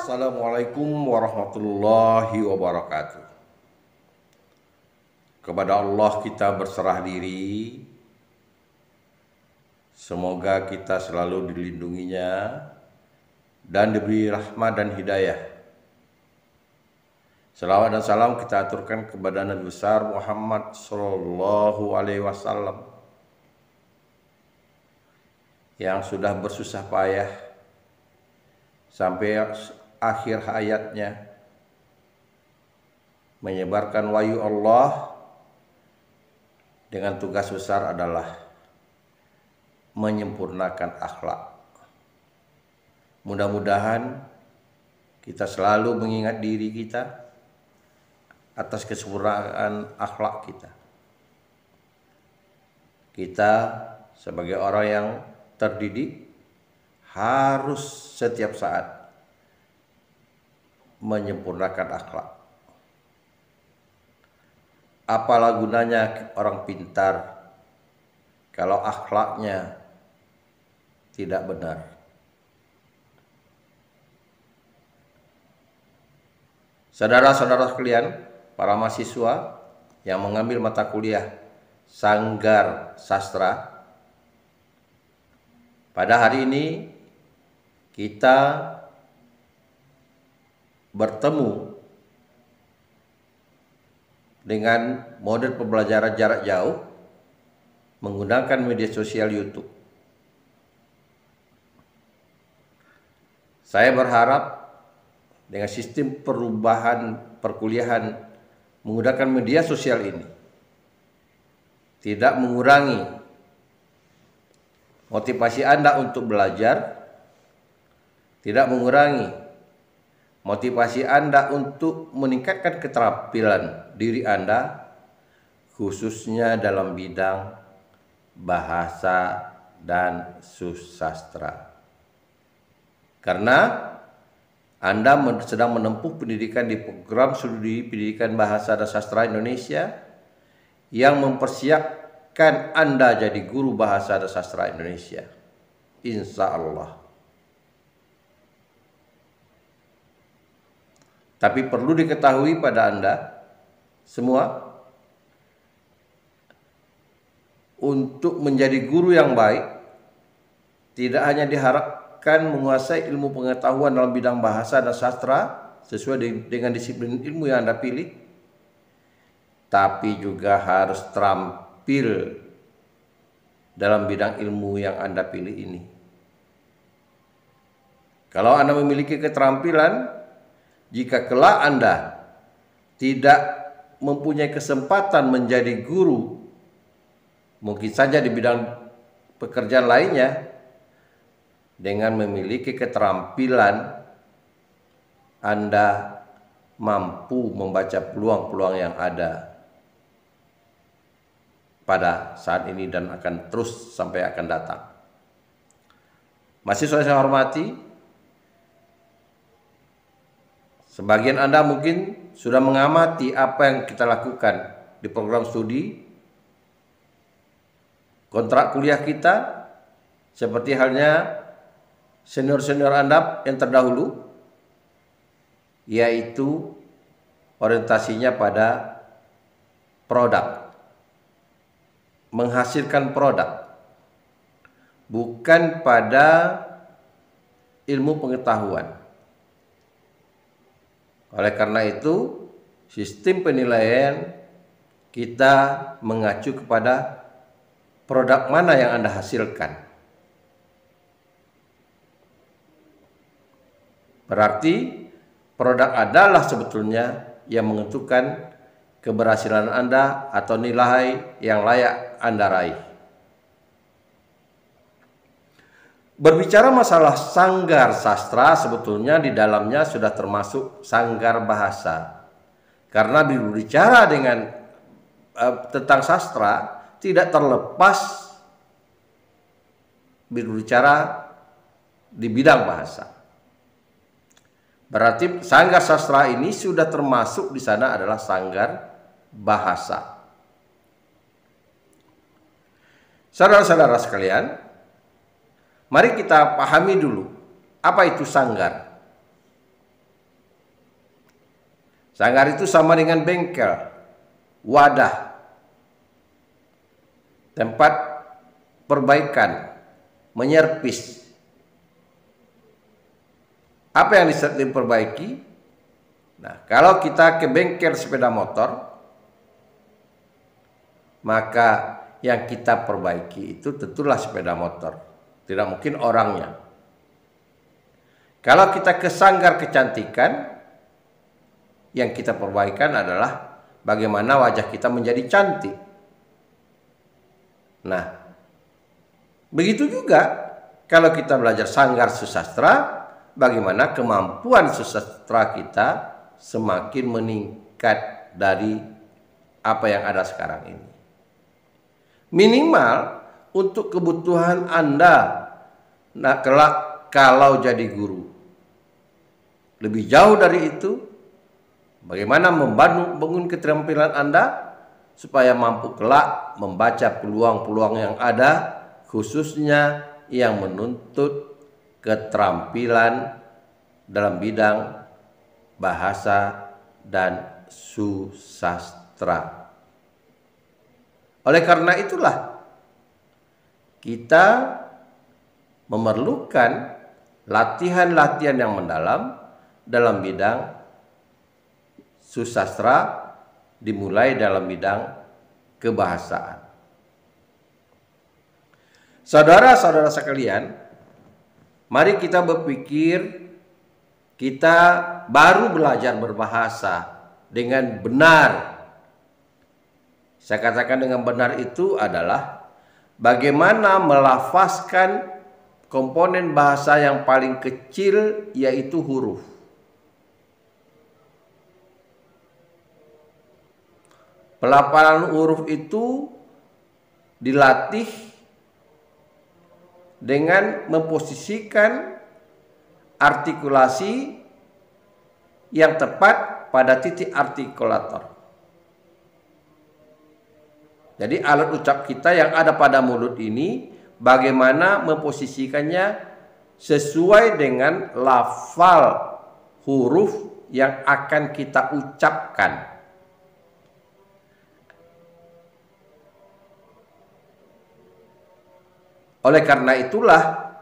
Assalamualaikum warahmatullahi wabarakatuh. Kepada Allah kita berserah diri. Semoga kita selalu dilindunginya dan diberi rahmat dan hidayah. Salawat dan salam kita aturkan kepada Nabi besar Muhammad Sallallahu Alaihi Wasallam yang sudah bersusah payah sampai akhir hayatnya menyebarkan wahyu Allah dengan tugas besar adalah menyempurnakan akhlak. Mudah-mudahan kita selalu mengingat diri kita atas kesempurnaan akhlak kita. Kita sebagai orang yang terdidik harus setiap saat menyempurnakan akhlak. Apalah gunanya orang pintar kalau akhlaknya tidak benar? Saudara-saudara sekalian, para mahasiswa yang mengambil mata kuliah Sanggar Sastra, pada hari ini kita bertemu dengan model pembelajaran jarak jauh menggunakan media sosial YouTube. Saya berharap dengan sistem perubahan perkuliahan menggunakan media sosial ini tidak mengurangi motivasi Anda untuk belajar, tidak mengurangi motivasi Anda untuk meningkatkan keterampilan diri Anda, khususnya dalam bidang bahasa dan susastra. Karena Anda sedang menempuh pendidikan di program studi pendidikan bahasa dan sastra Indonesia yang mempersiapkan Anda jadi guru bahasa dan sastra Indonesia. Insya Allah. Tapi perlu diketahui pada Anda semua, untuk menjadi guru yang baik tidak hanya diharapkan menguasai ilmu pengetahuan dalam bidang bahasa dan sastra sesuai dengan disiplin ilmu yang Anda pilih, tapi juga harus terampil dalam bidang ilmu yang Anda pilih ini. Kalau Anda memiliki keterampilan, jika kelak Anda tidak mempunyai kesempatan menjadi guru, mungkin saja di bidang pekerjaan lainnya, dengan memiliki keterampilan Anda mampu membaca peluang-peluang yang ada pada saat ini dan akan terus sampai akan datang. Mahasiswa saya hormati, sebagian Anda mungkin sudah mengamati apa yang kita lakukan di program studi kontrak kuliah kita, seperti halnya senior-senior Anda yang terdahulu. yaitu orientasinya pada produk, menghasilkan produk, bukan pada ilmu pengetahuan. Oleh karena itu, sistem penilaian kita mengacu kepada produk mana yang Anda hasilkan. Berarti produk adalah sebetulnya yang menentukan keberhasilan Anda atau nilai yang layak Anda raih. Berbicara masalah sanggar sastra, sebetulnya di dalamnya sudah termasuk sanggar bahasa. Karena berbicara dengan tentang sastra tidak terlepas berbicara di bidang bahasa. Berarti sanggar sastra ini sudah termasuk di sana adalah sanggar bahasa. Saudara-saudara sekalian, mari kita pahami dulu apa itu sanggar. Sanggar itu sama dengan bengkel, wadah, tempat perbaikan, menyervis. Apa yang diperbaiki? Nah, kalau kita ke bengkel sepeda motor, maka yang kita perbaiki itu tentulah sepeda motor, tidak mungkin orangnya. Kalau kita ke sanggar kecantikan, yang kita perbaikan adalah bagaimana wajah kita menjadi cantik. Nah, begitu juga kalau kita belajar sanggar susastra, bagaimana kemampuan susastra kita semakin meningkat dari apa yang ada sekarang ini. Minimal untuk kebutuhan Anda kelak kalau jadi guru. Lebih jauh dari itu, bagaimana membangun keterampilan Anda supaya mampu kelak membaca peluang-peluang yang ada, khususnya yang menuntut keterampilan dalam bidang bahasa dan susastra. Oleh karena itulah kita memerlukan latihan-latihan yang mendalam dalam bidang susastra, dimulai dalam bidang kebahasaan. Saudara-saudara sekalian, mari kita berpikir kita baru belajar berbahasa dengan benar. Saya katakan dengan benar itu adalah bagaimana melafazkan komponen bahasa yang paling kecil, yaitu huruf. Pelafalan huruf itu dilatih dengan memposisikan artikulasi yang tepat pada titik artikulator. Jadi alat ucap kita yang ada pada mulut ini bagaimana memposisikannya sesuai dengan lafal huruf yang akan kita ucapkan. Oleh karena itulah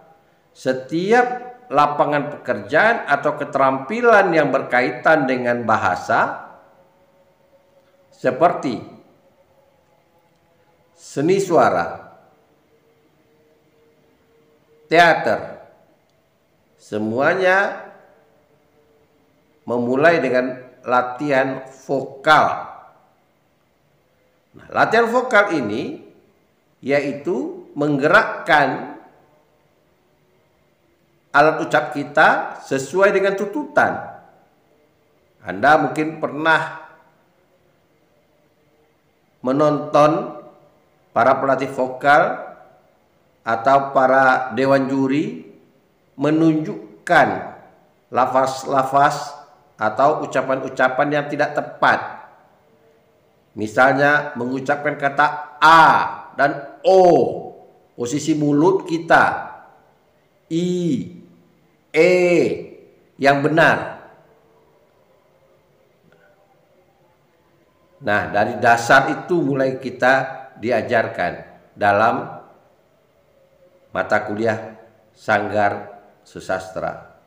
setiap lapangan pekerjaan atau keterampilan yang berkaitan dengan bahasa seperti seni suara, teater, semuanya memulai dengan latihan vokal. Nah, latihan vokal ini yaitu menggerakkan alat ucap kita sesuai dengan tuntutan. Anda mungkin pernah menonton para pelatih vokal atau para dewan juri menunjukkan lafaz-lafaz atau ucapan-ucapan yang tidak tepat. Misalnya mengucapkan kata A dan O. Posisi mulut kita, I, E, yang benar. Nah, dari dasar itu mulai kita diajarkan dalam mata kuliah Sanggar Susastra.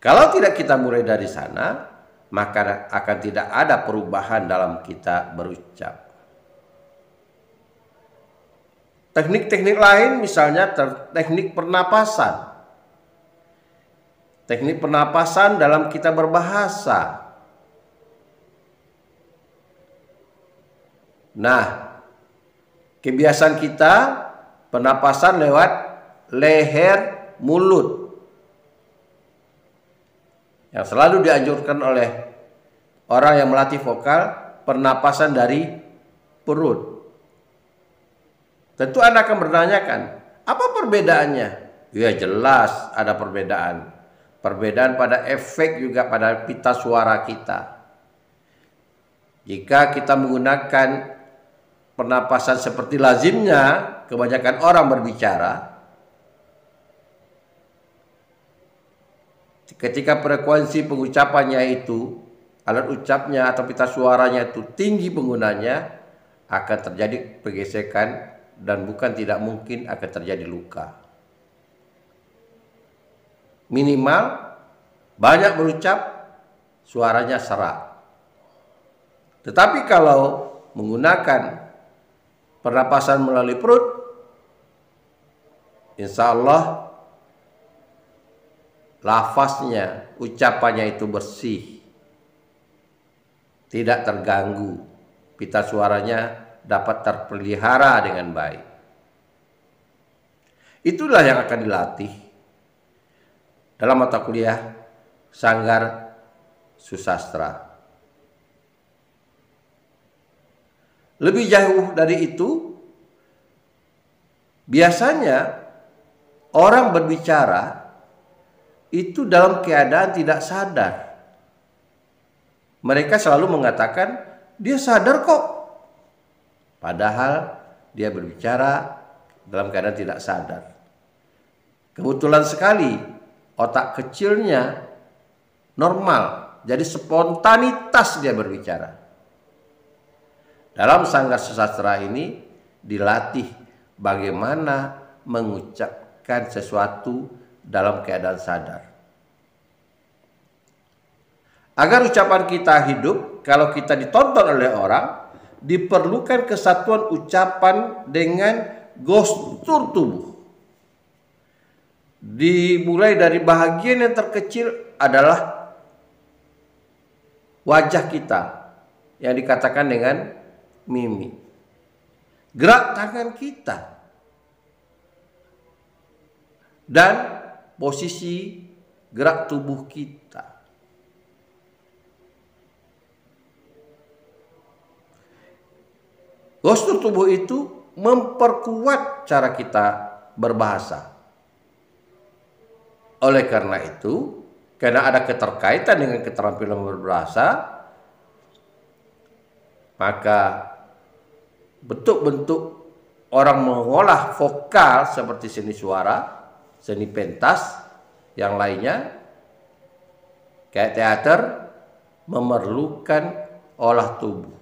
Kalau tidak kita mulai dari sana, maka akan tidak ada perubahan dalam kita berucap. Teknik-teknik lain misalnya teknik pernapasan. Teknik pernapasan dalam kita berbahasa. Nah, kebiasaan kita pernapasan lewat leher, mulut. Yang selalu dianjurkan oleh orang yang melatih vokal, pernapasan dari perut. Tentu Anda akan bertanyakan, apa perbedaannya? Ya jelas ada perbedaan. Perbedaan pada efek juga pada pita suara kita. Jika kita menggunakan pernapasan seperti lazimnya kebanyakan orang berbicara, ketika frekuensi pengucapannya itu, alat ucapnya atau pita suaranya itu tinggi penggunanya, akan terjadi pergesekan dan bukan tidak mungkin akan terjadi luka. Minimal banyak berucap, suaranya serak. Tetapi kalau menggunakan pernapasan melalui perut, insya Allah lafaznya, ucapannya itu bersih, tidak terganggu, pita suaranya dapat terpelihara dengan baik. Itulah yang akan dilatih dalam mata kuliah Sanggar Susastra. Lebih jauh dari itu, biasanya orang berbicara itu dalam keadaan tidak sadar. Mereka selalu mengatakan, dia sadar kok. Padahal dia berbicara dalam keadaan tidak sadar. Kebetulan sekali otak kecilnya normal, jadi spontanitas dia berbicara. Dalam Sanggar Susastra ini dilatih bagaimana mengucapkan sesuatu dalam keadaan sadar. Agar ucapan kita hidup, kalau kita ditonton oleh orang, diperlukan kesatuan ucapan dengan gestur tubuh. Dimulai dari bahagian yang terkecil adalah wajah kita yang dikatakan dengan mimik. Gerak tangan kita dan posisi gerak tubuh kita. Gestur tubuh itu memperkuat cara kita berbahasa. Oleh karena itu, karena ada keterkaitan dengan keterampilan berbahasa, maka bentuk-bentuk orang mengolah vokal seperti seni suara, seni pentas, yang lainnya, kayak teater, memerlukan olah tubuh.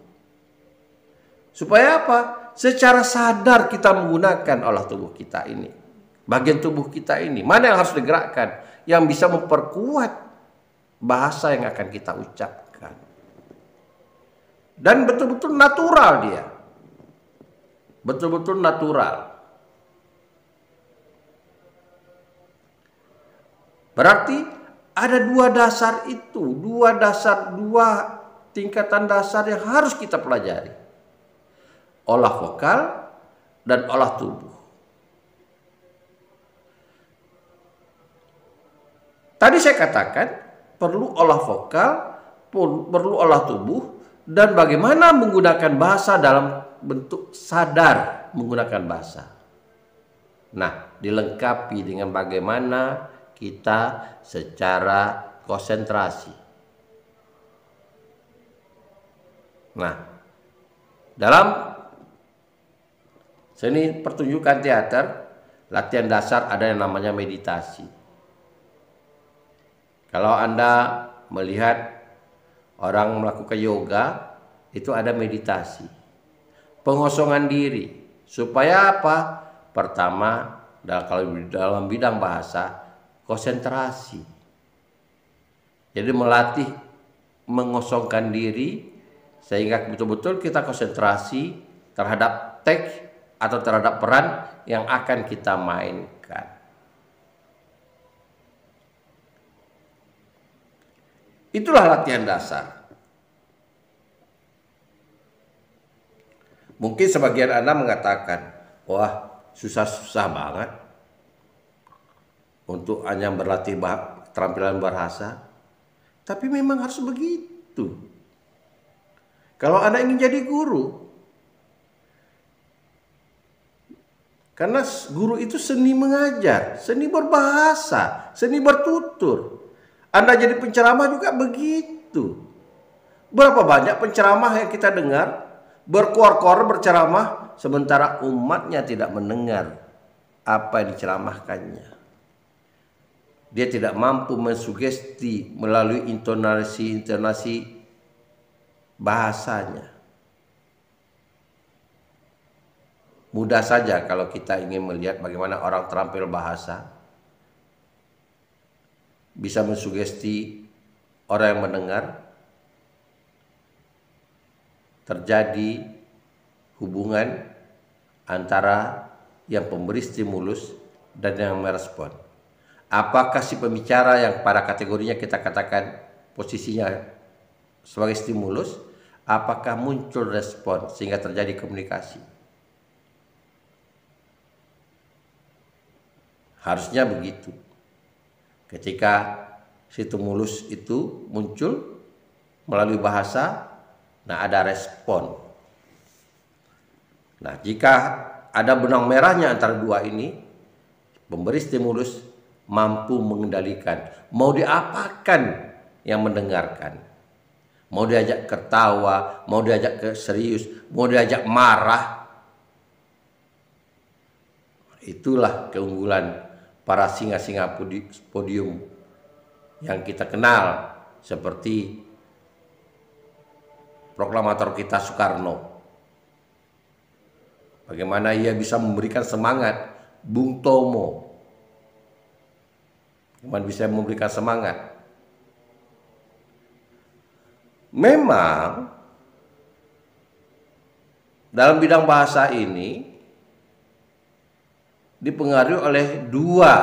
Supaya apa? Secara sadar kita menggunakan olah tubuh kita ini. Bagian tubuh kita ini. Mana yang harus digerakkan? Yang bisa memperkuat bahasa yang akan kita ucapkan. Dan betul-betul natural dia. Betul-betul natural. Berarti ada dua dasar itu. Dua tingkatan dasar yang harus kita pelajari. Olah vokal dan olah tubuh. Tadi saya katakan perlu olah vokal, perlu olah tubuh, dan bagaimana menggunakan bahasa dalam bentuk sadar menggunakan bahasa. Nah, dilengkapi dengan bagaimana kita secara konsentrasi. Nah, dalam seni pertunjukan teater, latihan dasar ada yang namanya meditasi. Kalau Anda melihat orang melakukan yoga, itu ada meditasi, pengosongan diri. Supaya apa? Pertama, kalau dalam bidang bahasa, konsentrasi. Jadi melatih mengosongkan diri sehingga betul-betul kita konsentrasi terhadap teks atau terhadap peran yang akan kita mainkan. Itulah latihan dasar. Mungkin sebagian Anda mengatakan, wah susah-susah banget untuk hanya berlatih keterampilan bahasa. Tapi memang harus begitu. Kalau Anda ingin jadi guru, karena guru itu seni mengajar, seni berbahasa, seni bertutur. Anda jadi penceramah juga begitu. Berapa banyak penceramah yang kita dengar berkuar-kuar berceramah sementara umatnya tidak mendengar apa yang diceramahkannya. Dia tidak mampu mensugesti melalui intonasi bahasanya. Mudah saja kalau kita ingin melihat bagaimana orang terampil bahasa bisa mensugesti orang yang mendengar. Terjadi hubungan antara yang pemberi stimulus dan yang merespon. Apakah si pembicara yang pada kategorinya kita katakan posisinya sebagai stimulus, apakah muncul respon sehingga terjadi komunikasi? Harusnya begitu. Ketika stimulus itu muncul melalui bahasa, nah ada respon. Nah, jika ada benang merahnya antara dua ini, pemberi stimulus mampu mengendalikan mau diapakan yang mendengarkan. Mau diajak ketawa, mau diajak ke serius, mau diajak marah. Itulah keunggulan para singa-singa podium yang kita kenal seperti proklamator kita Soekarno. Bagaimana ia bisa memberikan semangat, Bung Tomo. Bagaimana bisa memberikan semangat. Memang dalam bidang bahasa ini dipengaruhi oleh dua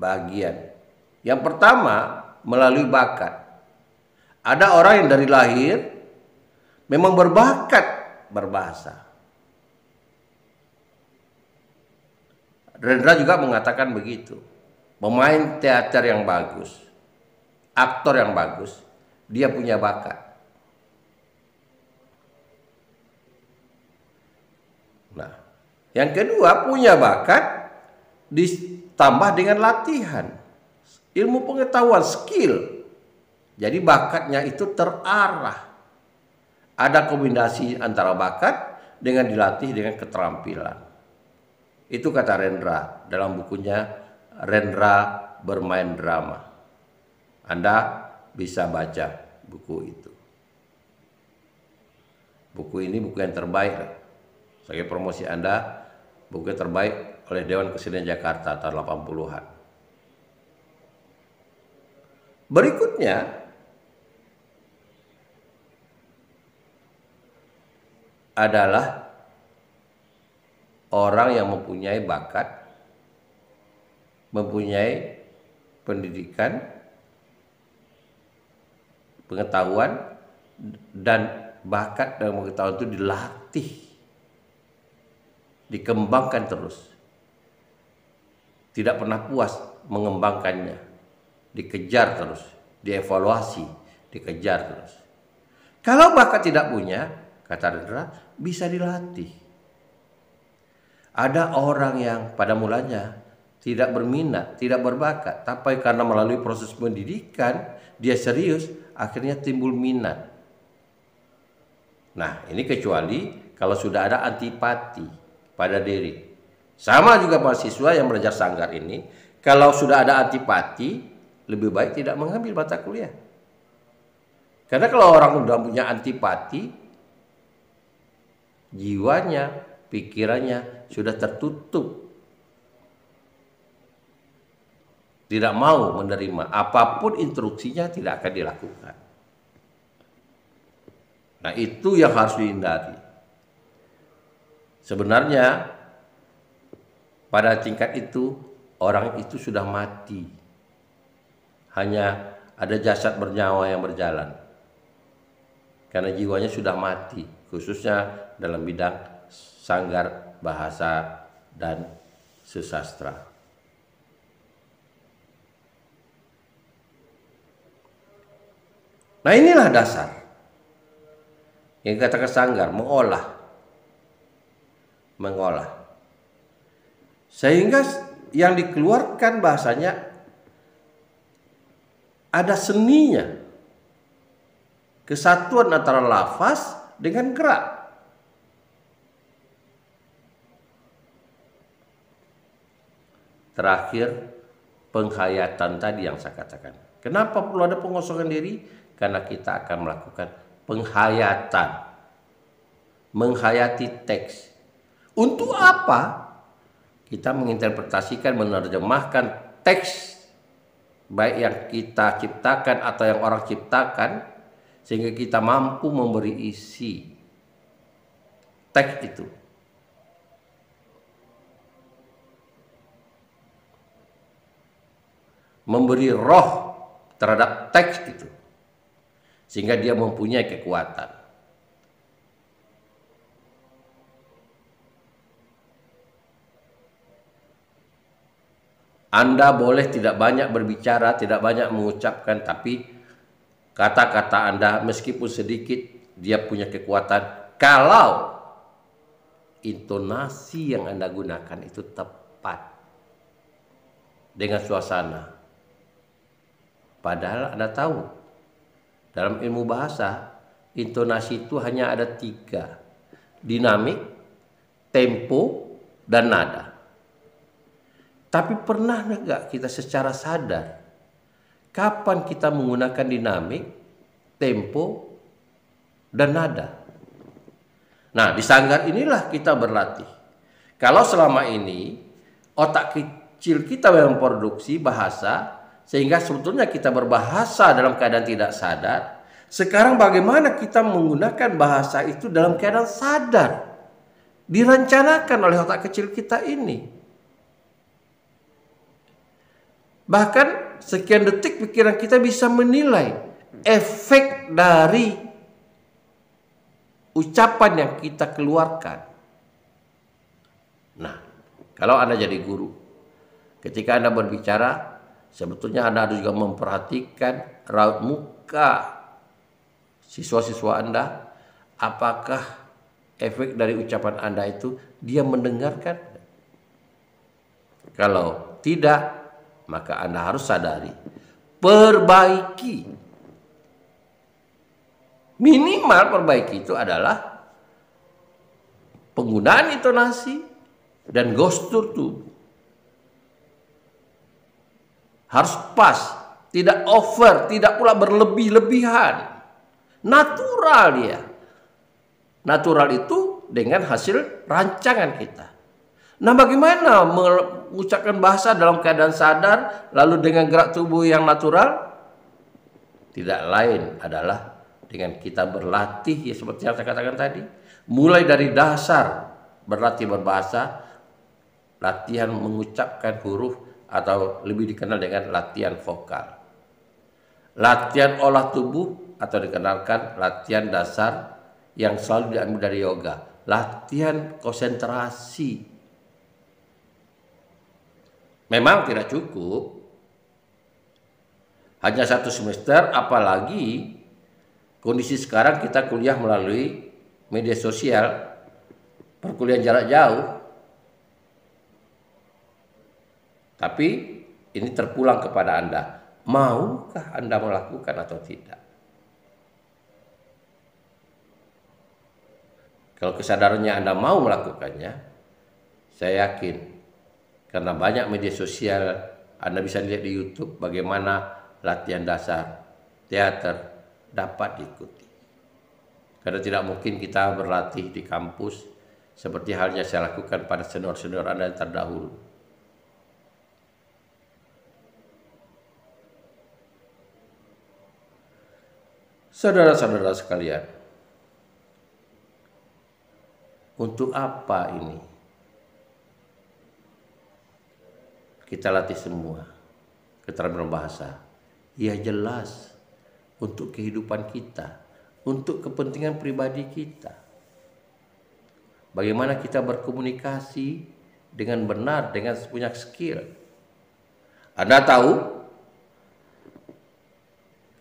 bagian. Yang pertama melalui bakat. Ada orang yang dari lahir memang berbakat berbahasa. Rendra juga mengatakan begitu. Pemain teater yang bagus, aktor yang bagus, dia punya bakat. Nah, yang kedua punya bakat ditambah dengan latihan, ilmu pengetahuan, skill. Jadi bakatnya itu terarah. Ada kombinasi antara bakat dengan dilatih dengan keterampilan. Itu kata Rendra dalam bukunya Rendra Bermain Drama. Anda bisa baca buku itu. Buku ini buku yang terbaik. Sebagai promosi Anda, buku yang terbaik oleh Dewan Kesenian Jakarta tahun 80-an. Berikutnya adalah orang yang mempunyai bakat, mempunyai pendidikan, pengetahuan, dan bakat dan pengetahuan itu dilatih, dikembangkan terus. Tidak pernah puas mengembangkannya, dikejar terus, dievaluasi, dikejar terus. Kalau bakat tidak punya, kata Rendra, bisa dilatih. Ada orang yang pada mulanya tidak berminat, tidak berbakat, tapi karena melalui proses pendidikan, dia serius, akhirnya timbul minat. Nah, ini kecuali kalau sudah ada antipati pada diri. Sama juga mahasiswa yang belajar sanggar ini, kalau sudah ada antipati, lebih baik tidak mengambil mata kuliah. Karena kalau orang udah punya antipati, jiwanya, pikirannya sudah tertutup. Tidak mau menerima apapun instruksinya, tidak akan dilakukan. Nah, itu yang harus dihindari. Sebenarnya pada tingkat itu orang itu sudah mati. Hanya ada jasad bernyawa yang berjalan. Karena jiwanya sudah mati, khususnya dalam bidang sanggar, bahasa, dan sastra. Nah, inilah dasar yang katakan sanggar, mengolah. Sehingga yang dikeluarkan bahasanya ada seninya, kesatuan antara lafaz dengan gerak. Terakhir, penghayatan tadi yang saya katakan. Kenapa perlu ada pengosongan diri? Karena kita akan melakukan penghayatan, menghayati teks. Untuk apa? Kita menginterpretasikan, menerjemahkan teks, baik yang kita ciptakan atau yang orang ciptakan, sehingga kita mampu memberi isi teks itu. Memberi roh terhadap teks itu, sehingga dia mempunyai kekuatan. Anda boleh tidak banyak berbicara, tidak banyak mengucapkan, tapi kata-kata Anda meskipun sedikit, dia punya kekuatan kalau intonasi yang Anda gunakan itu tepat dengan suasana. Padahal Anda tahu, dalam ilmu bahasa, intonasi itu hanya ada 3. Dinamik, tempo, dan nada. Tapi pernah enggak kita secara sadar, kapan kita menggunakan dinamik, tempo, dan nada? Nah, di sanggar inilah kita berlatih. Kalau selama ini, otak kecil kita memproduksi bahasa, sehingga sebetulnya kita berbahasa dalam keadaan tidak sadar. Sekarang bagaimana kita menggunakan bahasa itu dalam keadaan sadar? Dirancanakan oleh otak kecil kita ini. Bahkan sekian detik pikiran kita bisa menilai efek dari ucapan yang kita keluarkan. Nah, kalau Anda jadi guru, ketika Anda berbicara, sebetulnya Anda harus juga memperhatikan raut muka siswa-siswa Anda. Apakah efek dari ucapan Anda itu dia mendengarkan? Kalau tidak, maka Anda harus sadari, perbaiki. Minimal perbaiki itu adalah penggunaan intonasi dan gestur tubuh. Harus pas, tidak over, tidak pula berlebih-lebihan. Natural dia. Natural itu dengan hasil rancangan kita. Nah, bagaimana mengucapkan bahasa dalam keadaan sadar lalu dengan gerak tubuh yang natural? Tidak lain adalah dengan kita berlatih, ya seperti yang saya katakan tadi. Mulai dari dasar berlatih berbahasa, latihan mengucapkan huruf atau lebih dikenal dengan latihan vokal. Latihan olah tubuh atau dikenalkan latihan dasar yang selalu diambil dari yoga. Latihan konsentrasi. Memang tidak cukup hanya 1 semester, apalagi kondisi sekarang kita kuliah melalui media sosial, perkuliahan jarak jauh. Tapi ini terpulang kepada Anda. Maukah Anda melakukan atau tidak? Kalau kesadarannya Anda mau melakukannya, saya yakin, karena banyak media sosial, Anda bisa lihat di YouTube bagaimana latihan dasar, teater, dapat diikuti. Karena tidak mungkin kita berlatih di kampus seperti halnya saya lakukan pada senior-senior Anda yang terdahulu. Saudara-saudara sekalian, untuk apa ini? Kita latih semua keterampilan bahasa. Ya jelas, untuk kehidupan kita, untuk kepentingan pribadi kita. Bagaimana kita berkomunikasi dengan benar, dengan punya skill. Anda tahu,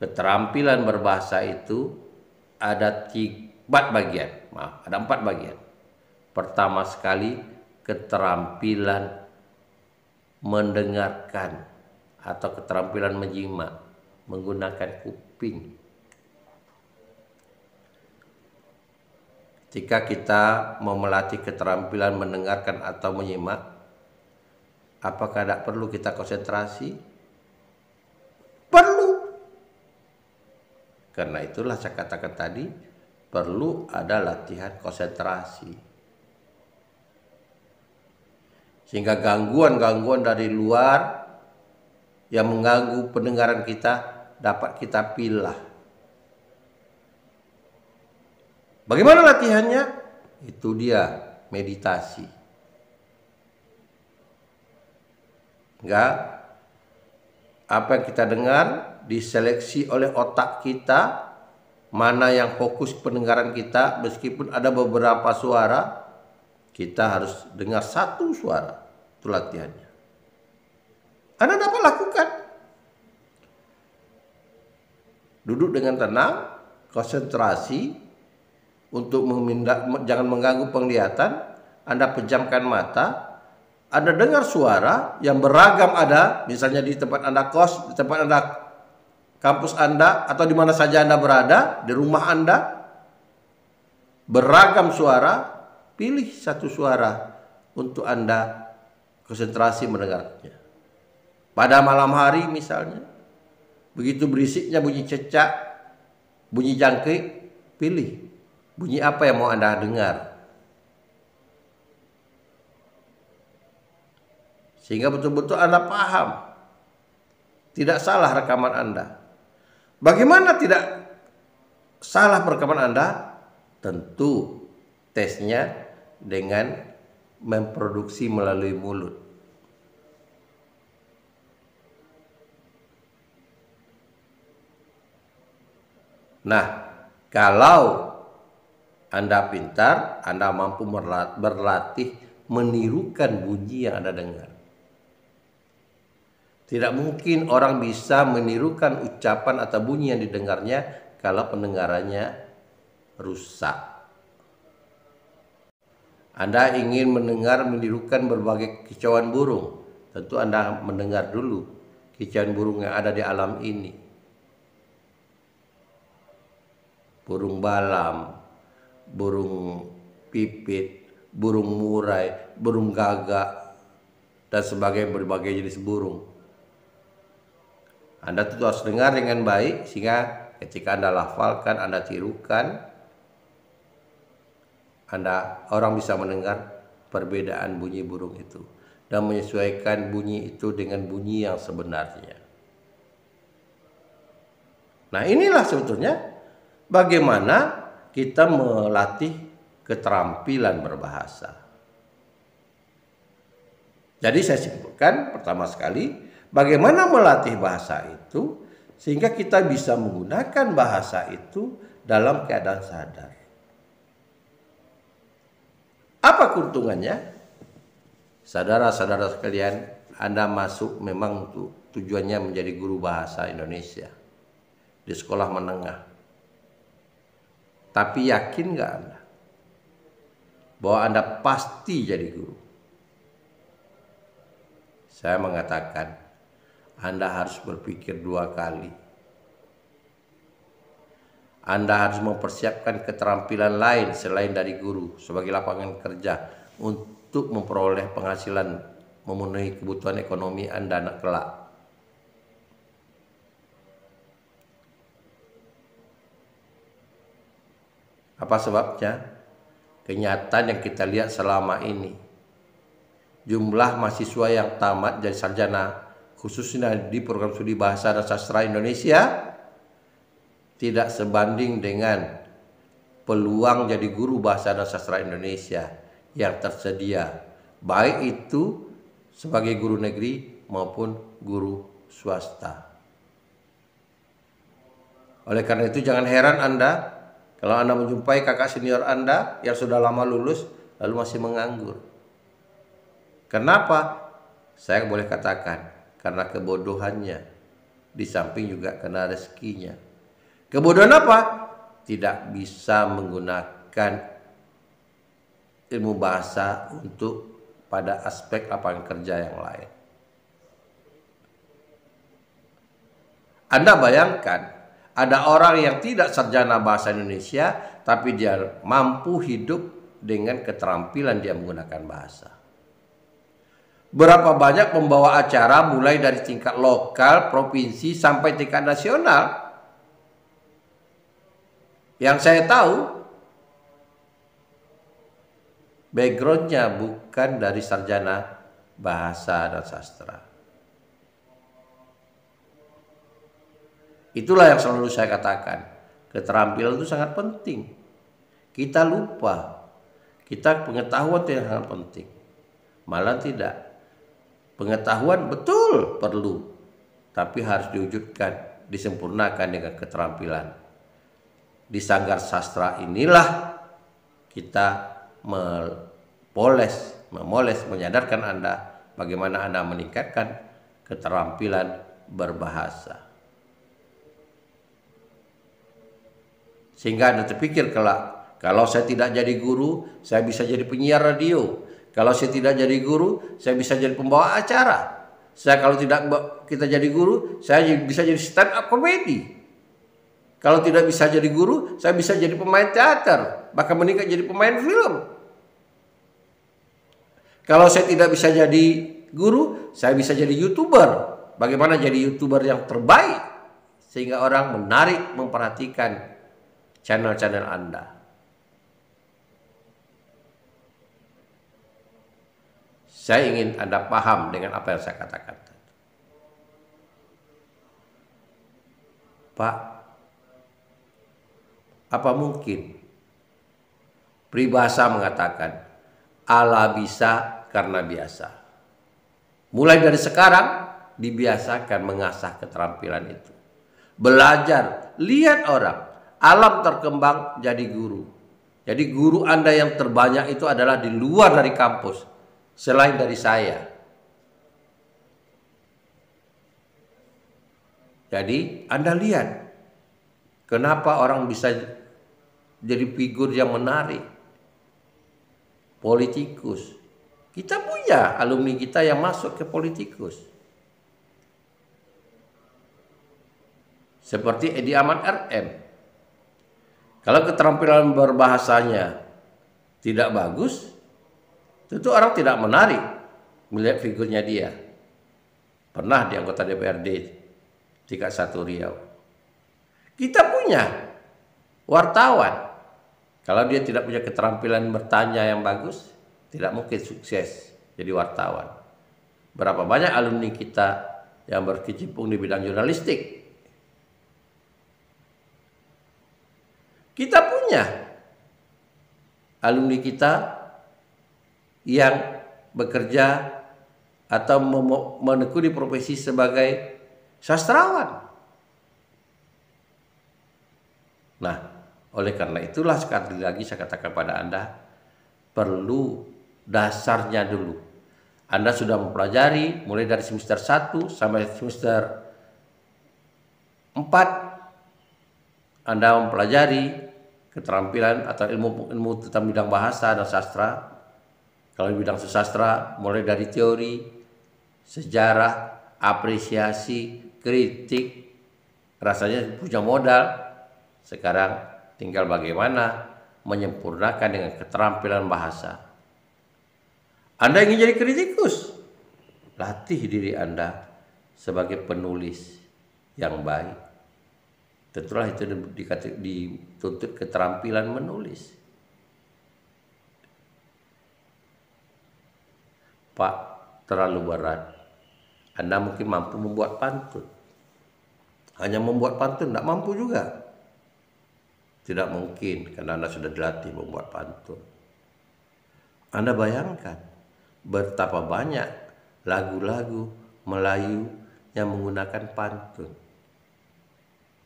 keterampilan berbahasa itu ada 4 bagian. Pertama sekali, keterampilan mendengarkan atau keterampilan menyimak menggunakan kuping. Jika kita mau melatih keterampilan mendengarkan atau menyimak, apakah tidak perlu kita konsentrasi? Perlu. Karena itulah saya katakan tadi, perlu ada latihan konsentrasi. Sehingga gangguan-gangguan dari luar yang mengganggu pendengaran kita dapat kita pilah. Bagaimana latihannya? Itu dia, meditasi. Enggak, apa yang kita dengar diseleksi oleh otak kita, mana yang fokus pendengaran kita. Meskipun ada beberapa suara, kita harus dengar satu suara. Itu latihannya. Anda dapat lakukan. Duduk dengan tenang, konsentrasi untuk jangan mengganggu penglihatan. Anda pejamkan mata, Anda dengar suara yang beragam ada, misalnya di tempat Anda kos, di tempat Anda kampus Anda, atau di mana saja Anda berada, di rumah Anda, beragam suara, pilih satu suara untuk Anda konsentrasi mendengarnya. Pada malam hari misalnya, begitu berisiknya bunyi cecak, bunyi jangkrik, pilih bunyi apa yang mau Anda dengar. Sehingga betul-betul Anda paham. Tidak salah rekaman Anda. Bagaimana tidak salah rekaman Anda? Tentu tesnya dengan memproduksi melalui mulut. Nah, kalau Anda pintar, Anda mampu berlatih menirukan bunyi yang Anda dengar. Tidak mungkin orang bisa menirukan ucapan atau bunyi yang didengarnya kalau pendengarannya rusak. Anda ingin menirukan berbagai kicauan burung, tentu Anda mendengar dulu kicauan burung yang ada di alam ini. Burung balam, burung pipit, burung murai, burung gagak, dan berbagai jenis burung. Anda tentu harus dengar dengan baik, sehingga ketika Anda lafalkan, Anda tirukan, orang bisa mendengar perbedaan bunyi burung itu dan menyesuaikan bunyi itu dengan bunyi yang sebenarnya. Nah, inilah sebetulnya bagaimana kita melatih keterampilan berbahasa. Jadi saya simpulkan pertama sekali, bagaimana melatih bahasa itu sehingga kita bisa menggunakan bahasa itu dalam keadaan sadar. Apa keuntungannya? Saudara-saudara sekalian, Anda masuk memang tujuannya menjadi guru bahasa Indonesia di sekolah menengah. Tapi yakin nggak Anda bahwa Anda pasti jadi guru? Saya mengatakan, Anda harus berpikir 2 kali. Anda harus mempersiapkan keterampilan lain selain dari guru sebagai lapangan kerja untuk memperoleh penghasilan memenuhi kebutuhan ekonomi Anda anak kelak. Apa sebabnya? Kenyataan yang kita lihat selama ini, jumlah mahasiswa yang tamat jadi sarjana khususnya di program studi bahasa dan sastra Indonesia tidak sebanding dengan peluang jadi guru bahasa dan sastra Indonesia yang tersedia, baik itu sebagai guru negeri maupun guru swasta. Oleh karena itu jangan heran Anda kalau Anda menjumpai kakak senior Anda yang sudah lama lulus lalu masih menganggur. Kenapa? Saya boleh katakan karena kebodohannya, di samping juga karena rezekinya. Kebodohan apa? Tidak bisa menggunakan ilmu bahasa untuk pada aspek lapangan kerja yang lain. Anda bayangkan, ada orang yang tidak sarjana bahasa Indonesia, tapi dia mampu hidup dengan keterampilan dia menggunakan bahasa. Berapa banyak pembawa acara mulai dari tingkat lokal, provinsi, sampai tingkat nasional. Yang saya tahu, backgroundnya bukan dari sarjana bahasa dan sastra. Itulah yang selalu saya katakan, keterampilan itu sangat penting. Kita lupa, kita pengetahuan itu yang sangat penting. Malah tidak, pengetahuan betul perlu, tapi harus diwujudkan, disempurnakan dengan keterampilan. Di Sanggar Sastra inilah kita memoles, menyadarkan Anda bagaimana Anda meningkatkan keterampilan berbahasa. Sehingga Anda terpikir kelak, kalau saya tidak jadi guru, saya bisa jadi penyiar radio. Kalau saya tidak jadi guru, saya bisa jadi pembawa acara. Kalau tidak kita jadi guru, saya bisa jadi stand up comedy. Kalau tidak bisa jadi guru, saya bisa jadi pemain teater, bahkan meningkat jadi pemain film. Kalau saya tidak bisa jadi guru, saya bisa jadi YouTuber. Bagaimana jadi YouTuber yang terbaik sehingga orang menarik memperhatikan channel-channel Anda. Saya ingin Anda paham dengan apa yang saya katakan. Pak, apa mungkin peribahasa mengatakan Allah bisa karena biasa? Mulai dari sekarang dibiasakan mengasah keterampilan itu. Belajar, lihat orang, alam terkembang jadi guru. Jadi guru Anda yang terbanyak itu adalah di luar dari kampus, selain dari saya. Jadi Anda lihat kenapa orang bisa jadi figur yang menarik, politikus. Kita punya alumni kita yang masuk ke politikus, seperti Edi Ahmad RM. Kalau keterampilan berbahasanya tidak bagus, tentu orang tidak menarik melihat figurnya dia. Pernah di anggota DPRD tingkat 1 Riau. Kita punya wartawan. Kalau dia tidak punya keterampilan bertanya yang bagus, tidak mungkin sukses jadi wartawan. Berapa banyak alumni kita yang berkecimpung di bidang jurnalistik. Kita punya alumni kita yang bekerja atau menekuni profesi sebagai sastrawan. Nah, oleh karena itulah sekali lagi saya katakan pada Anda, perlu dasarnya dulu. Anda sudah mempelajari mulai dari semester 1 sampai semester 4. Anda mempelajari keterampilan atau ilmu tentang bidang bahasa dan sastra. Kalau di bidang sastra mulai dari teori, sejarah, apresiasi, kritik, rasanya punya modal. Sekarang tinggal bagaimana menyempurnakan dengan keterampilan bahasa. Anda ingin jadi kritikus, latih diri Anda sebagai penulis yang baik. Tentulah itu dituntut keterampilan menulis. Pak, terlalu berat. Anda mungkin mampu membuat pantun. Hanya membuat pantun tidak mampu juga. Tidak mungkin karena Anda sudah dilatih membuat pantun. Anda bayangkan betapa banyak lagu-lagu Melayu yang menggunakan pantun.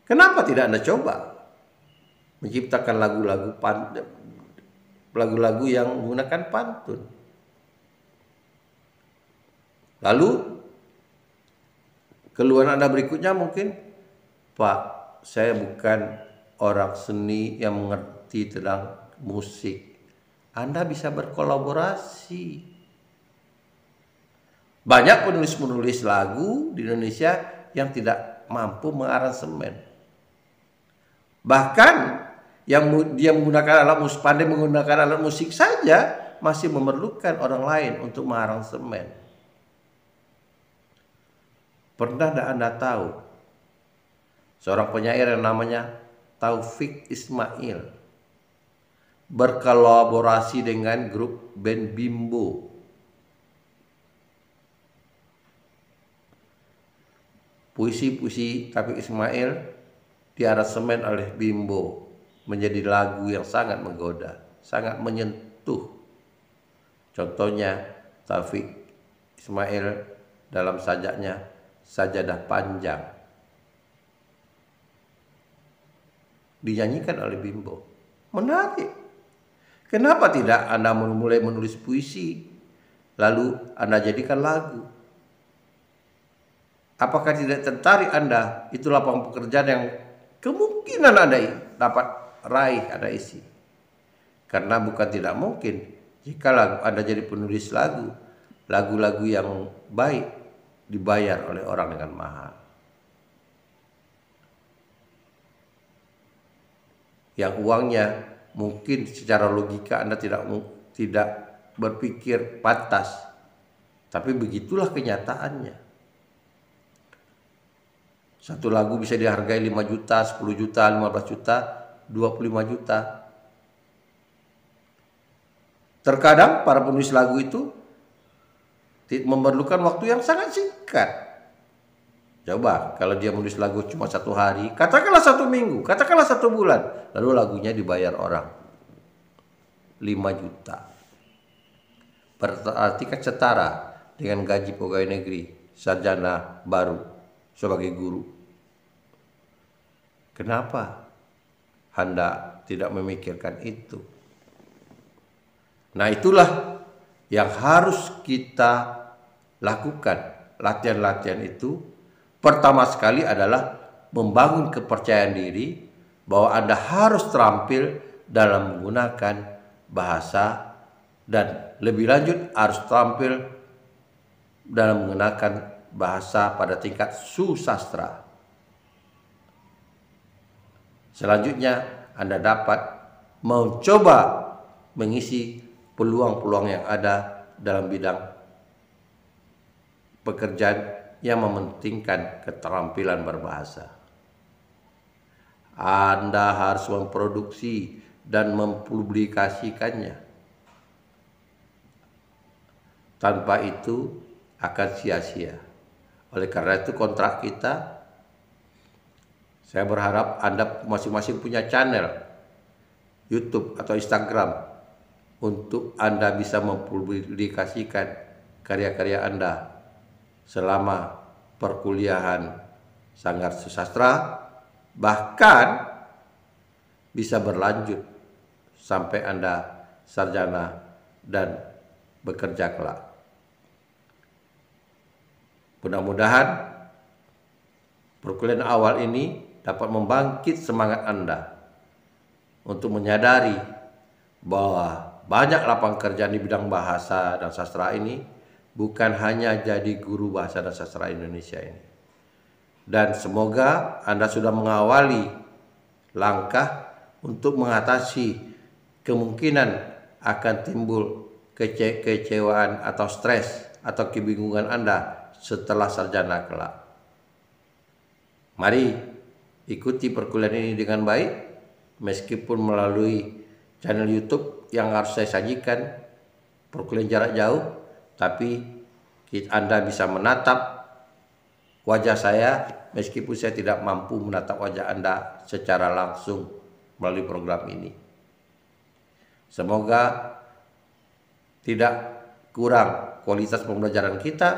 Kenapa tidak Anda coba menciptakan lagu-lagu yang menggunakan pantun? Lalu keluhan Anda berikutnya mungkin, Pak, saya bukan orang seni yang mengerti tentang musik. Anda bisa berkolaborasi. Banyak penulis-penulis lagu di Indonesia yang tidak mampu mengaransemen. Bahkan yang dia pandai menggunakan alat musik saja masih memerlukan orang lain untuk mengaransemen. Pernah tidak Anda tahu seorang penyair yang namanya Taufik Ismail berkolaborasi dengan grup band Bimbo? Puisi-puisi Taufik Ismail diaransemen oleh Bimbo menjadi lagu yang sangat menggoda, sangat menyentuh. Contohnya Taufik Ismail dalam sajaknya Sajadah Panjang dinyanyikan oleh Bimbo. Menarik. Kenapa tidak Anda mulai menulis puisi lalu Anda jadikan lagu? Apakah tidak tertarik Anda? Itu lapangan pekerjaan yang kemungkinan Anda dapat raih, Anda isi. Karena bukan tidak mungkin jika Anda jadi penulis lagu-lagu yang baik dibayar oleh orang dengan mahal. Yang uangnya mungkin secara logika Anda tidak berpikir pantas. Tapi begitulah kenyataannya. Satu lagu bisa dihargai 5 juta, 10 juta, 15 juta, 25 juta. Terkadang para penulis lagu itu memerlukan waktu yang sangat singkat. Coba kalau dia menulis lagu cuma 1 hari, katakanlah 1 minggu, katakanlah 1 bulan, lalu lagunya dibayar orang 5 juta. Berarti kan setara dengan gaji pegawai negeri sarjana baru sebagai guru. Kenapa Anda tidak memikirkan itu? Nah, itulah yang harus kita lakukan. Latihan-latihan itu pertama sekali adalah membangun kepercayaan diri bahwa Anda harus terampil dalam menggunakan bahasa, dan lebih lanjut harus terampil dalam menggunakan bahasa pada tingkat susastra. Selanjutnya Anda dapat mencoba mengisi peluang-peluang yang ada dalam bidang pekerjaan yang mementingkan keterampilan berbahasa. Anda harus memproduksi dan mempublikasikannya. Tanpa itu akan sia-sia. Oleh karena itu kontrak kita, saya berharap Anda masing-masing punya channel YouTube atau Instagram untuk Anda bisa mempublikasikan karya-karya Anda selama perkuliahan Sanggar Susastra, bahkan bisa berlanjut sampai Anda sarjana dan bekerja kelak. Mudah-mudahan perkuliahan awal ini dapat membangkit semangat Anda untuk menyadari bahwa banyak lapangan kerjaan di bidang bahasa dan sastra ini, bukan hanya jadi guru bahasa dan sastra Indonesia ini. Dan semoga Anda sudah mengawali langkah untuk mengatasi kemungkinan akan timbul kekecewaan atau stres atau kebingungan Anda setelah sarjana kelak. Mari ikuti perkuliahan ini dengan baik, meskipun melalui channel YouTube yang harus saya sajikan perkuliahan jarak jauh, tapi Anda bisa menatap wajah saya meskipun saya tidak mampu menatap wajah Anda secara langsung melalui program ini. Semoga tidak kurang kualitas pembelajaran kita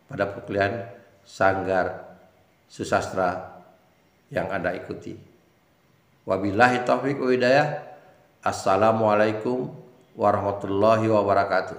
pada perkuliahan Sanggar Susastra yang Anda ikuti. Wabillahi taufiq wa hidayah. Assalamualaikum warahmatullahi wabarakatuh.